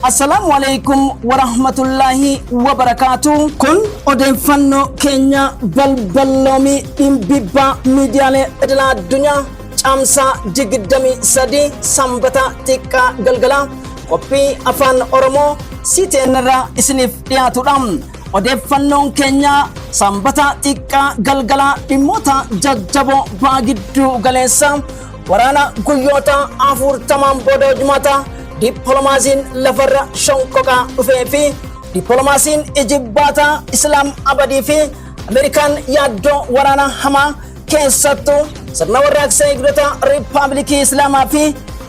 Assalamualaikum warahmatullahi wabarakatuh. Kun odeeffannoo keenya balballoomii dhimbibbaa miidiyaalee idil addunyaa caamsaa 23 sanbata xiqqaa galgalaa qophii afaan Oromoo CTN irraa isiniif dhiyaatudha. Odeeffannoon keenya sanbata xiqqaa galgalaa dhimmoota jajjaboo baagidduu galeessa waraana guyyoota 40 booda hojmata Diplomaasiin lafarra shonkoqaa dhufee fi diplomaasiin Ijibbaata Islaam Abadii fi Ameerikaan yaaddoo waraana hamaa keessattuu sirna warraaqsa eegdota Riippaabilikii Islaamaa fi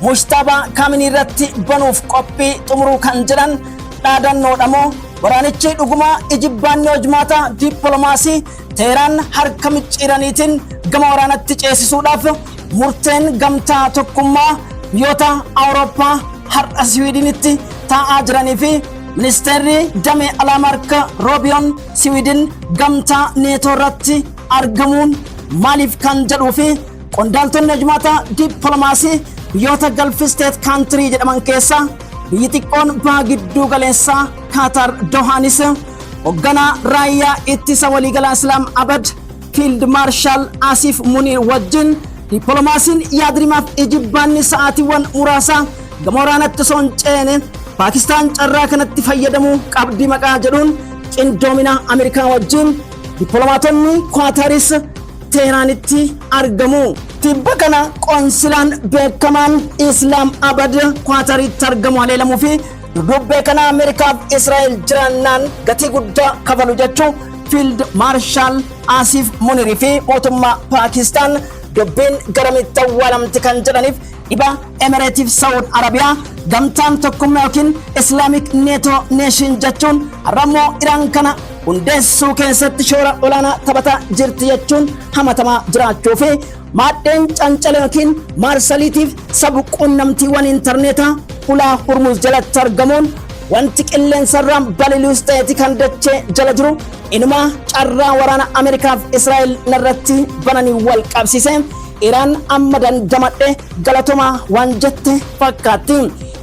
Mushtabaa Kaamil irratti banuuf qophii xumuruu kan jedhan dhaadannoodhamoo waraanichi dhugumaa Ijibbaanni hojmaata diplomaasii Teheraan harka micciiraniitiin gama waraanatti ceesisuudhaaf murteen gamtaa tokkummaa biyyoota Awurooppaa har'a Siwiidinitti taa'aa jiranii fi ministeerri damee alaa Ameerikaa Roobiyoon Siwiidin gamtaa neetoo irratti argamuun maaliif kan jedhuu fi qondaaltonni hojmaata diplomaasii biyyoota Gulf State Country jedhaman keessaa biyyi xiqqoon baagidduu galeessaa Qatar Dohaanis hoogganaa raayyaa ittisa waliigalaa Islaam Abad Fiild Maarshaal Asiif Muniir wajjin diplomaasiin yaadrimaaf Ijibbaanni sa'aatiiwwan muraasa gama waraanatti osoo hin ceene Paakistaan carraa kanatti fayyadamuu qabdi maqaa jedhuun qindoomina Ameerikaa wajjin diplomaatonni Qaataris Teheraanitti argamu. Tibba kana qoonsilaan beekamaan Islaam Abad Qaataritti argamu haleelamuu fi duddubbee kana Ameerikaaf Israa'el jiraannaan gatii guddaa kafalu jechuun Fiild Maarshaal Asiif Muniir fi mootummaa Paakistaan dubbiin garamitti awwaalamti kan jedhaniif dhiba Emiraatiif Saawud Arabiyaa gamtaan tokkummaa yookiin Islaamic NATO Nation jechuun har'ammoo Iraan kana hundeessuu keessatti shoora olaanaa taphataa jirti jechuun hamatamaa jiraachuu fi maaddeen cancala yookiin maarsaliitiif sabquunnamtiiwwan intarneetaa ulaa Hormuz jalatti argamuun wanti qilleensarraan balali'us ta'eeti kan dachee jala jiru inuma carraa waraana Ameerikaaf Israa'el narratti bananii wal qabsiise. Iraan amma dandamadhe galatoma waan jette fakkaatti.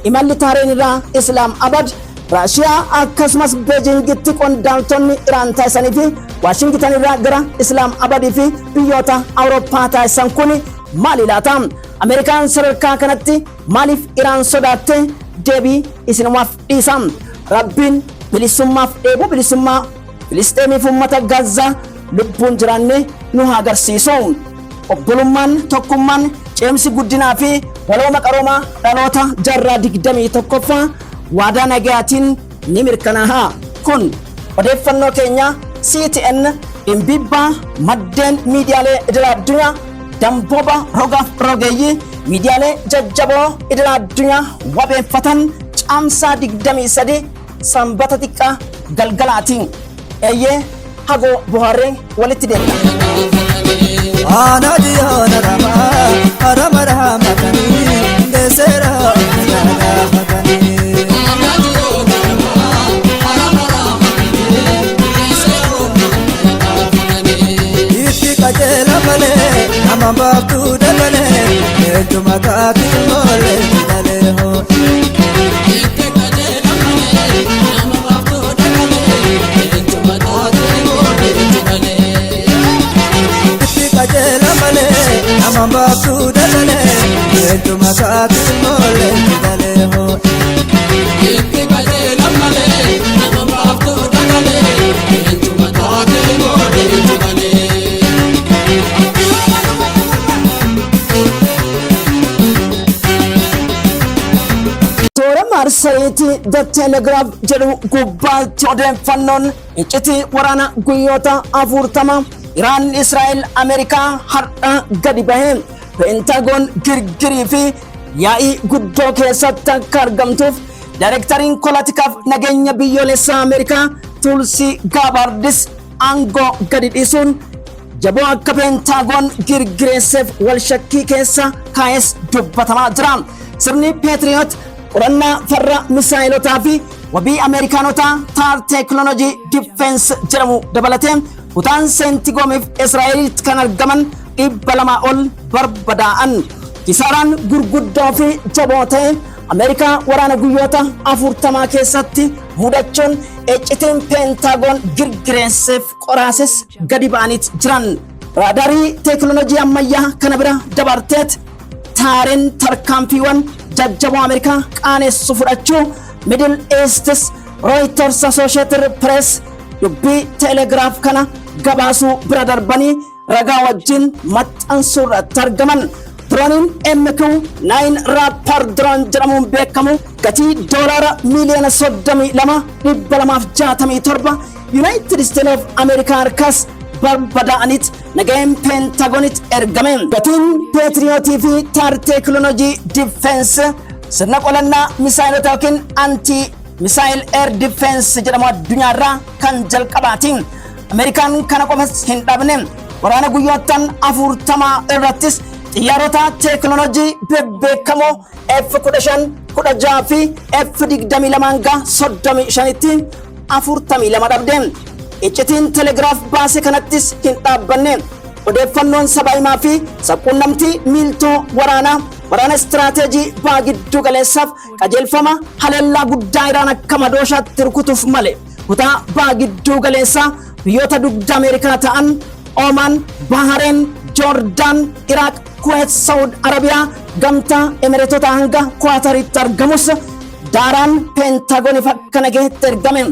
Imalli taareen irraa Islaam Abad Raashiyaa akkasumas Beejingitti qondaaltonni Iraan taasisanii fi Waashingitan irraa gara Islaam Abadii fi biyyoota Awurooppaa taasisan kun maali laata? Ameerikaan sadarkaa kanatti maaliif Iraan sodaatte? Deebii isinumaaf dhiisa. Rabbiin bilisummaaf dheebuu bilisummaa Filisxeemiif uummata Gaazaa lubbuun jiraanne nu haa agarsiisu. Obbolummaan tokkummaan ceemsi guddinaa fi walooma qaroomaa dhaloota jaarraa 21ffaa waadaa nagayaatiin ni mirkanaa'a. Kun odeeffannoo keenya CTN dhimbibbaa maddeen miidiyaalee idil addunyaa dambooba rogaaf rogeeyyii miidiyaalee jajjaboo idil addunyaa wabeeffatan caamsaa 23 sanbata xiqqaa galgalaatiin eeyyee hagoo bohaarree walitti deemna. Ana diana rama rama rama kani desera rama kani ana diana rama rama kani desera rama kani itti kajela male nama babdu dalale ejuma ka kimole dale ho itti kajela male nama babdu dalale ejuma ka kimole dale kajela male amamba sudalale yetu makati mole dale ho itti kajela male amamba sudalale yetu makati mole dale Toora marsariitii The Telegraph jedhu gubbaatti odeeffannoon iccitii waraana guyyoota 40 Iraan Israa'el Ameerikaa har'a gadi bahee Pentagon girgirii fi yaa'ii guddoo keessatti akka argamtuuf Daayirektariin Koolaatikaaf nageenya biyyoolessaa Ameerikaa Tulsi Gabaardis aangoo gadi dhiisuun jaboo akka Pentagon girgireesseef wal shakkii keessa kaa'es dubbatamaa jira. Sirni Patriot qorannaa farra misaayilotaa fi wabii Ameerikaanotaa taar teekinooloojii difeensi jedhamu dabalatee kutaan seentigoomif Israa'elitti kan argaman 200 ol barbadaa'an. Kisaaraan gurguddoo fi jaboo ta'e Ameerikaa waraana guyyoota 40 keessatti mudachuun iccitiin Pentagon girgireesseef qoraases gadi ba'anii jiran. Raadaarii teekinooloojii ammayyaa kana bira dabarteet taareen tarkaanfiiwwan jajjaboo Ameerikaa qaanessu fudhachuu Middle Eastis Reuters Associated Press dubbii Telegraaf kana gabaasuu bira darbanii ragaa wajjin maxxansuu irratti argaman. Drooniin MQ-9 Raptor drone jedhamuun beekamu gatii doolaara miliyoona 32,267 United States of America harkaas barbadaa'aniit nagaheen Pentagoniit ergame. Gatiin Peetiriyootii fi taar teekinooloojii Difeensi sirna qolannaa misaayilota yookiin anti misaayil eer difeensi jedhamu addunyaarraa kan jalqabaati. Ameerikaan kana qofas hin dhabne waraana guyyoottan 40 irrattis xiyyaarota teekinooloojii bebbeekamoo F-15, 16 fi F-22 35tti 42 dhabde. Iccitiin Telegraaf baase kanattis hin dhaabbanne. Odeeffannoon sabaahimaa fi sabquunnamtii miiltoo waraana istiraatejii ba'aa giddu galeessaaf qajeelfama haleellaa guddaa Iraan akka madooshaatti rukutuuf male kutaa ba'aa giddu galeessaa biyyoota dugda Ameerikaa ta'an Oman, Bahareen, Joordaan, Iraaq, Kuwait, Saud Arabiyaa, Gamtaa Emireetota hanga Kwaataritti argamus daaraan Pentagoniif akka nagahetti ergame.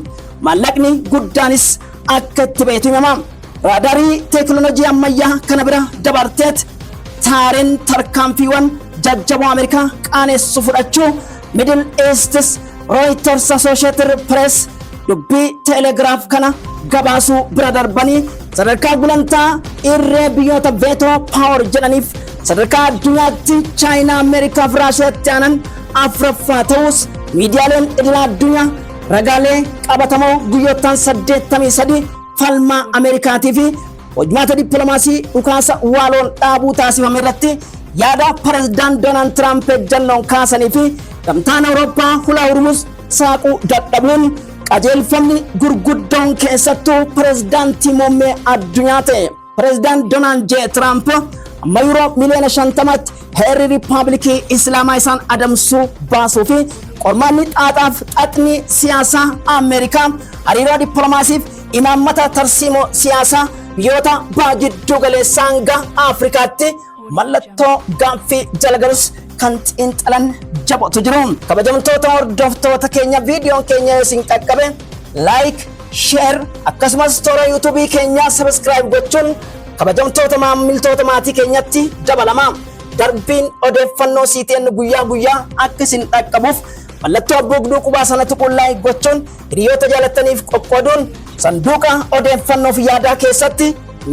Maallaqni guddaanis akka itti ba'etu himama. Raadaarii teekinooloojii ammayyaa kana bira dabarteet taareen tarkaanfiiwwan jajjaboo Ameerikaa qaanessu fudhachuu Middle Eastis Reuters Associated Press dubbii Telegraaf kana gabaasuu bira darbanii sadarkaa gulantaa irree biyyoota veetoo paawar jedhaniif sadarkaa addunyaatti Chaayinaa, Ameerikaa fi Raashiyaatti aanan afuraffaa ta'us miidiyaaleen idil addunyaa ragaalee qabatamoo guyyoottan 83 falmaa Ameerikaatii fi hojmaata dippiloomaasii dhukaasa waaloon dhaabuu taasifame irratti yaada Pireezidaant Doonaald Tiraamp ejjannoon kaasanii fi gamtaan Awurooppaa hulaa Hormuuz saaquu dadhabuun qajeelfamni gurguddoon keessattuu pireezidaantii muummee addunyaa ta'e Pireezidaant Doonaald J. Tiraamp amma yuuroo miliyoona 50tti heerri Riippaabilikii Islaamaa isaan adamsuu baasuu fi qormaanni xaaxaaf xaxni siyaasaa Ameerikaa hariiroo dippiloomaasiif imaammata tarsiimoo siyaasaa biyyoota ba'aa giddu galeessaa hanga Afrikaatti mallattoo gaaffii jala galus kan xiinxalan jabatu jiru. Kabajamtoota hordoftoota keenya viidiyoon keenya isin qaqqabe like, share akkasumas toora yuutuubii keenya subscribe gochuun kabajamtoota maamiltoota maatii keenyatti dabalama. Darbiin odeeffannoo CTN guyyaa guyyaa akka isin dhaqqabuuf mallattoo abbuugduu qubaa sana tuquun like gochuun hiriyoota jaalattaniif qoqqooduun sanduuqa odeeffannoo fi yaadaa keessatti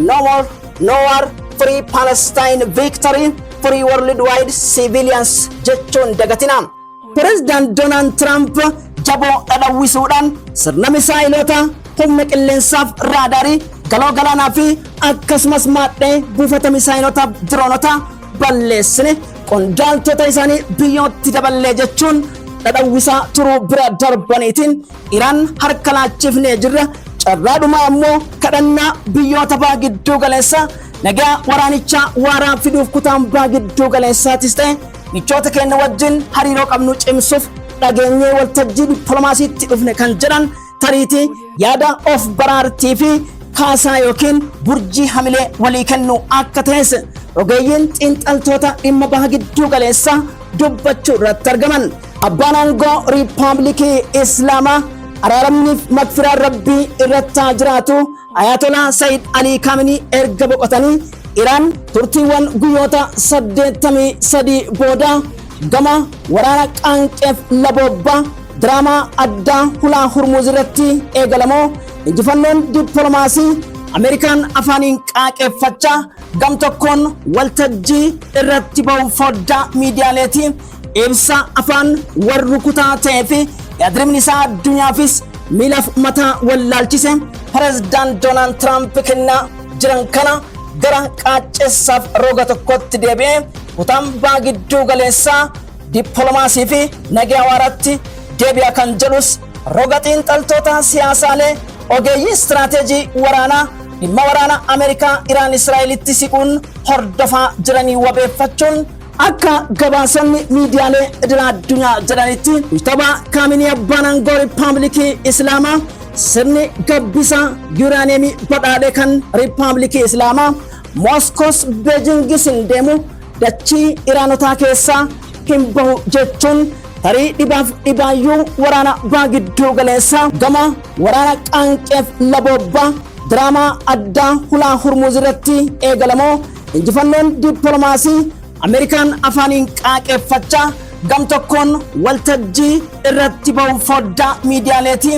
no more, no war, free Palestine victory, free worldwide civilians jechuun dagatina. Pireezidaant Doonaald Tiraamp jaboo dhadhawwisuudhaan sirna misaayilota humna qilleensaaf raadaarii galoo galaanaa fi akkasumas maadhee buufata misaayilota diroonota balleessine qondaaltota isaanii biyyootti daballee jechuun dhadhawwisaa turuu bira darbaniitiin Iraan harka laachifnee jirra. Carraadhumaa ammoo kadhannaa biyyoota ba'aa giddu galeessaa nagaa waraanichaa waaraa fiduuf kutaan ba'aa giddu galeessaatis ta'e michoota keenya wajjin hariiroo qabnu cimsuuf dhageenyee waltajjii dippiloomaasiitti dhufne kan jedhan tariitii yaada of baraartii fi kaasaa yookiin burjii hamilee walii kennu akka ta'es rogeeyyiin xiinxaltoota dhimma ba'aa giddu galeessaa dubbachuu irratti argaman. Abbaan aangoo Riippaabilikii Islaamaa araaramniif magfiraan rabbii irratti haa jiraatu Ayatollah Sayyid Ali Khamenei erga boqotanii Iraan turtiiwwan guyyoota 83 booda gama waraana qaanqeef labobbaa diraamaa addaa hulaa Hormuuz irratti eegalamoo injifannoon dippiloomaasii Ameerikaan afaaniin qaaqeeffachaa gam tokkoon waltajjii irratti ba'u foddaa miidiyaaleetii ibsa afaan warra kutaa ta'ee fi yaadrimni isaa addunyaafis miilaf mataa wallaalchise Pireezidaant Doonaald Tiraamp kennaa jiran kana gara qaacceessaaf roga tokkotti deebi'ee kutaan ba'aa giddu galeessaa dippiloomaasii fi nagaa waaraatti deebi'a kan jedhus roga xiinxaltoota siyaasaalee ogeeyyii istiraatejii waraanaa dhimma waraana Ameerikaa Iraan Israa'elitti siquun hordofaa jiranii wabeeffachuun akka gabaasanni miidiyaalee idil addunyaa jedhanitti tapha kaamini abbaan aangoo riippaabilikii islaamaa sirni gabbisa yuuraaniyeemii badhaadhe kan riippaabilikii islaamaa mooskoos beejingis hin deemu dachii iraanotaa keessaa hin bahu jechuun tarii dhibaaf dhibaayyuu waraana baagidduu galeessaa gama waraana qaanqeef labobbaa diraamaa addaa hulaa hurmuuz irratti eegalamoo injifannoon dippiloomaasii Amerikaan afaaniin qaaqeeffachaa gam tokkoon waltajjii irratti bahu foddaa miidiyaaleeti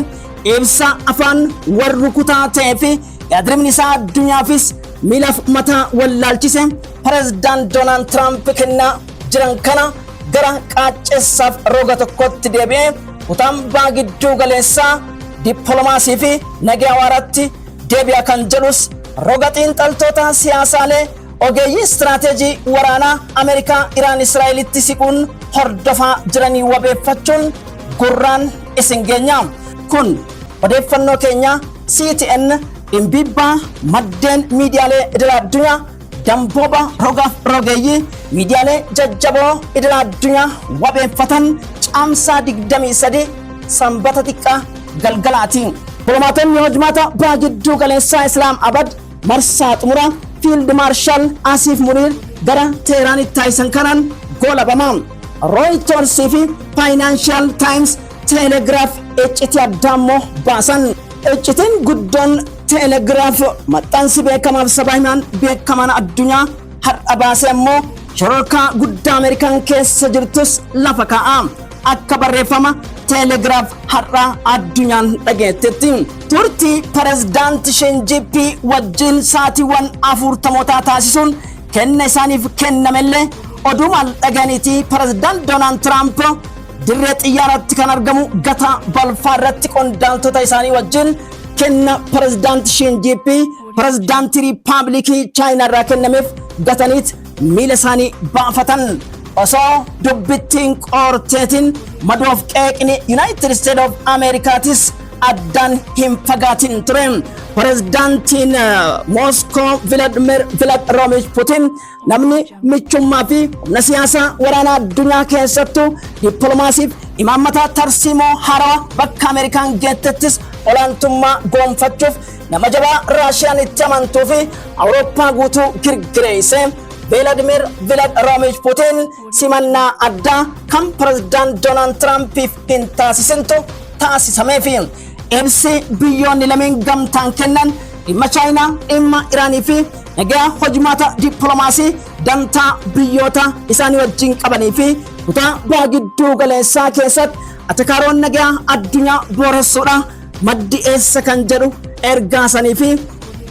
ibsa afaan warri kutaa ta'ee fi yaadrimni isaa addunyaafis miilaf mataa wallaalchise pirezidaant Doonaald Tiraamp kennaa jiran kana gara qaacceessaaf roga tokkotti deebi'ee kutaan baagidduu galeessaa dippiloomaasii fi nagaa waaraatti deebi'a kan jedhus roga xiinxaltoota siyaasaalee ogeeyyii istiraatejii waraanaa Ameerikaa Iraan Israa'elitti siquun hordofaa jiranii wabeeffachuun gurraan isin geenya. Kun odeeffannoo keenya CTN dhimbibbaa maddeen miidiyaalee idil addunyaa dambooba rogaaf rogeeyyii miidiyaalee jajjaboo idil addunyaa wabeeffatan caamsaa 23 sanbata xiqqaa galgalaati. Dippiloomaatonni hojmaata baagidduu galeessaa Islaam Abad marsaa xumuraa Fiild Maarshaal Asiif Muniir gara Teeraanitti taasisan kanaan goolabamaa. Rooyitoorsii fi Faayinaanshiyal Taayims Teelegiraaf iccitii addaa immoo baasan. Iccitiin guddoon Teelegiraaf maxxansi beekamaaf sabaa himaan beekamaan addunyaa har'a baasee immoo shororkaa guddaa Ameerikaan keessa jirtus lafa kaa'a. Akka barreeffama Teelegiraaf har'a addunyaan dhageettetti. Turtii pirezidaanti Shinjiippii wajjin saatiiwwan 40 taasisuun kenna isaaniif kennamellee oduu maal dhaganiiti pirezidaant Doonaald Tiraamp dirree xiyyaaratti kan argamu gataa balfaa irratti qondaaltota isaanii wajjin kenna pirezidaanti Shinjiippii pirezidaantii riippaabilikii Chaayinaa irraa kennameef gataniit miila isaanii baafatan. Osoo dubbittiin qoorteetiin madoof qeeqni United States of Americaatis addaan hin fagaatin ture. Pirezidaantiin Mooskoo Vilaadimiir Puutiin namni michummaa fi humna siyaasaa waraanaa addunyaa keessattuu dippiloomaasiif imaammata tarsiimoo haarawaa bakka Ameerikaan geettettis olaantummaa goonfachuuf nama jabaa Raashiyaan itti amantuu fi Awurooppaa guutuu girgireesse. Vilaadimiir Puutiin simannaa addaa kan pirezidaant Doonaald Tiraampiif hin taasisintu taasisameef. Ibsi biyyoonni lameen gamtaan kennan dhimma Chaayinaa, dhimma Iraanii fi nagaa hojmaata dippiloomaasii dantaa biyyoota isaanii wajjin qabanii fi kutaa baagidduu galeessaa keessatti atakaroon nagaa addunyaa booressuudha maddi eessa kan jedhu ergaasanii fi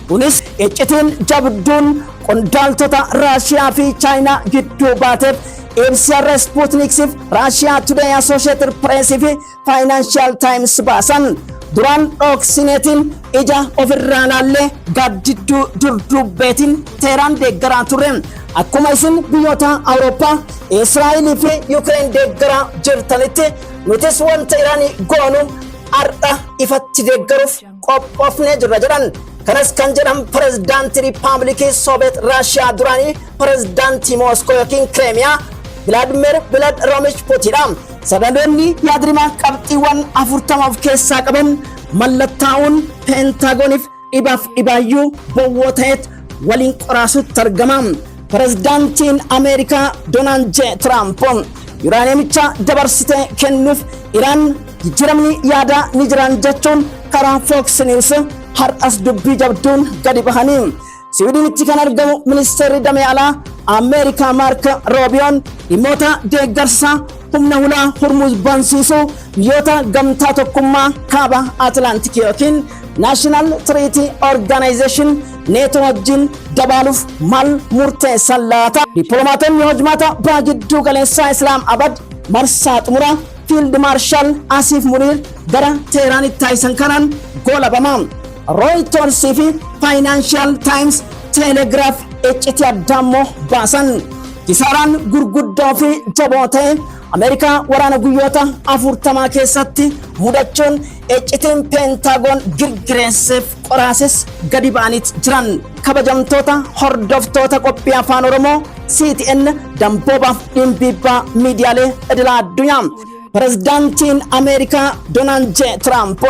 kunis iccitiin jabduun qondaaltota Raashiyaa fi Chaayinaa gidduu baateef ibsa Sputniksiif Raashiyaa Today Associated Press fi Financial Times baasan. Duraan dhoksineetiin ija ofirraa laallee gaaddidduu durdubbeetiin Teeraan deeggaraa turre. Akkuma isin biyyoota Awurooppaa, Israa'elii fi Yuukireen deeggaraa jirtanitti nutis wanta Iraanii goonu har'a ifatti deeggaruuf qophoofnee jirra jedhan. Kanas kan jedhan pirezidaantii riippaabilikii Soobeet Raashiyaa duraanii pirezidaantii Mooskoo yookiin Kireemiyaa Vilaadimiir Puutiinidha. Sanadoonni yaadrimaa qabxiiwwan 40 of keessaa qaban mallattaa'uun peentaagoniif dhibaaf dhibaayyuu bowwoo ta'eet waliin qoraasutti argama. Pirezidaantiin Ameerikaa Doonaald J. Tiraamp yuuraaniyeemicha dabarsitee kennuuf Iraan jijjiiramni yaadaa ni jiran jechuun karaa Fox News har'as dubbii jabduun gadi bahanii. Siwiidinitti kan argamu ministeerri damee alaa Ameerikaa Maark Roobiyoon dhimmoota deeggarsa humna hulaa hurmuuz bansiisuu biyyoota gamtaa tokkummaa kaaba Atlaantikii yookiin National Treaty Organization neeto wajjin dabaaluuf maal murteessan laata? Dippiloomaatonni hojmaata baagidduu galeessaa Islaam Abad marsaa xumuraa Fiild Maarshaal Asiif Muniir gara Teeraanitti taasisan kanaan goolabamaa. Rooyitoorsii fi Faayinaanshiyal Taayims Teelegiraaf iccitii addaa immoo baasan. Kisaaraan gurguddoo fi jaboo ta'e Ameerikaa waraana guyyoota 40 keessatti mudachuun iccitiin Peentaagoon girgireesseef qoraases gadi ba'anii jiran. Kabajamtoota hordoftoota qophii afaan Oromoo CTN damboobaaf dhimbibbaa miidiyaalee idilaa addunyaa. Pirezidaantiin Ameerikaa Doonaald J. Tiraamp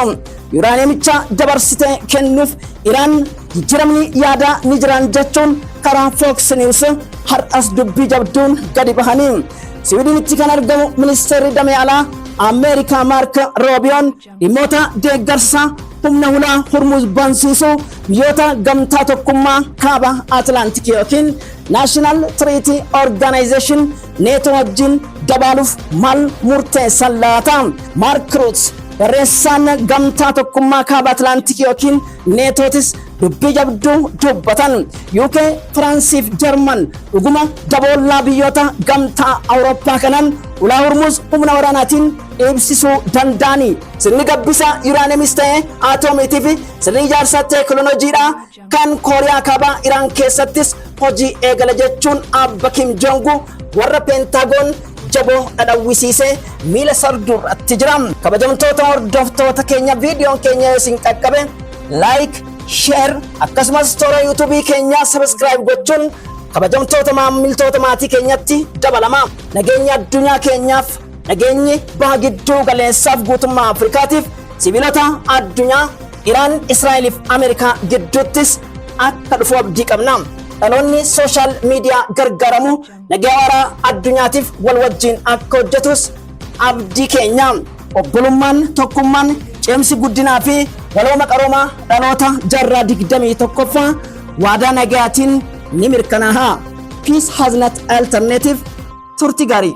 Uraaniyamicha dabarsitee kennuuf Iraan jijjiiramni yaada ni jiran jechuun karaa Fox News har'as dubbii jabduun gadi bahanii. Siwiidinitti kan argamu ministeerri damee alaa Ameerikaa Maark Roobiyoon dhimmoota deeggarsa humna hulaa Hormuz bansiisuu biyyoota gamtaa tokkummaa kaaba Atlaantikii yookiin National Treaty Organization NATO wajjin dabaluuf maal murteessan laata? Mark Rutte barreessaan gamtaa tokkummaa kaaba Atlaantikii yookiin NATOtis dubbii jabduu dubbatan. UK, Firaansiif Jarman dhuguma daboollaa biyyoota gamtaa Awurooppaa kanaan ulaa Hormuz humna waraanaatiin ibsisuu danda'ani. Sirni gabbisa Uraaniyamis ta'ee Atoomiitii fi sirni ijaarsa teekinooloojiidhaa kan Kooriyaa kaabaa Iraan keessattis hojii eegala jechuun Abba Kim Jong warra Peentaagoon jaboo dhadhawwisiisee miila sarduurratti jira. Kabajamtoota hordoftoota keenya viidiyoon keenya isin qaqqabe like, share akkasumas toora YouTube keenya subscribe gochuun kabajamtoota maamiltoota maatii keenyatti dabalama. Nageenya addunyaa keenyaaf nageenyi baha gidduu galeessaaf guutummaa Afrikaatiif sibiilota addunyaa Iraan, Israa'eliif Ameerikaa gidduuttis akka dhufu abdii qabna. Dhaloonni sooshaal miidiyaa gargaaramu nagaa waaraa addunyaatiif wal wajjin akka hojjetus abdii keenya. Obbolummaan, tokkummaan, cimsi guddinaa fi walooma qaroomaa dhaloota jaarraa 21ffaa waadaa nagayaatiin ni mirkanaa'a. Peace has not alternative. Turtii gaarii.